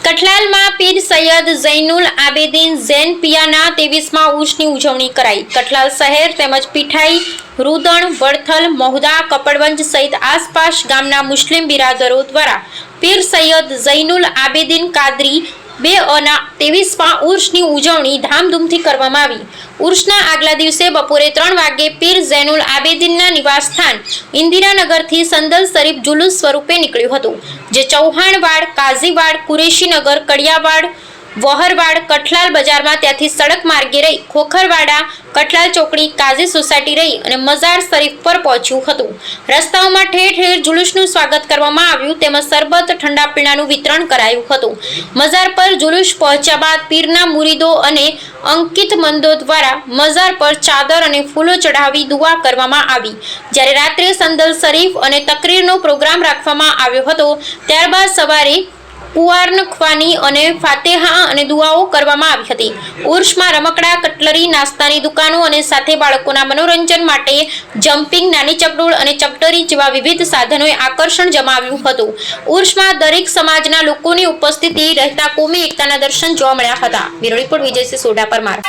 કઠલાલમાં પીર Syed ઝૈનુલ આબેદીન Zain piano 23મા ઉર્ષની ઉજવણી કરાઈ। કઠલાલ શહેર તેમજ પીઠાઈ, રૂદણ, વડથલ, મહુદા, કપડવંજ સહિત આસપાસ ગામના મુસ્લિમ બિરાદરો દ્વારા પીર સૈયદ ઝૈનુલ આબેદીન કાદરી 2અના 23મા ઉર્ષની ઉજવણી ધામધૂમથી કરવામાં આવી। ઉર્ષના આગલા દિવસે બપોરે 3 વાગ્યે પીર ઝૈનુલ આબેદીનના નિવાસસ્થાન ઇન્દિરાનગરથી સંદલ શરીફ જુલુસ સ્વરૂપે નીકળ્યું હતું, જે ચૌહાણવાડ, કાઝીવાડ, કુરેશીનગર, કડિયાવાડ, વહરવાડ, કઠલાલ બજારમાં ત્યાંથી સડક માર્ગે રહી ખોખરવાડા, કઠલાલ ચોકડી, કાઝી સોસાયટી રહી અને મઝાર શરીફ પર પહોંચ્યું હતું। રસ્તાઓમાં ઠેર ઠેર જુલુસનું સ્વાગત કરવામાં આવ્યું તેમજ શરબત, ઠંડા પીણાનું વિતરણ કરાયું હતું। મઝાર પર જુલુસ પહોંચ્યા બાદ પીરના મુરીદો અને અંકિત મંદો દ્વારા મઝાર પર ચાદર અને ફૂલો ચઢાવી દુઆ કરવામાં આવી। જ્યારે રાત્રે સંદલ શરીફ અને તકરીરનો પ્રોગ્રામ રાખવામાં આવ્યો હતો। ત્યારબાદ સવારે કુઆર્ન ખ્વાની અને ફાતેહા અને દુઆઓ કરવામાં આવી હતી। ઉર્ષમાં રમકડા, કટલરી, નાસ્તાની દુકાનો અને સાથે બાળકોના મનોરંજન માટે જમ્પિંગ, નાની ચકડોળ અને ચકટરી જેવા વિવિધ સાધનોએ આકર્ષણ જમાવ્યું હતું। ઉર્ષમાં દરેક સમાજના લોકોની ઉપસ્થિતિ રહેતા કોમી એકતાના દર્શન જોવા મળ્યા હતા। Bureau report Vijaysinh Sodha Parmar.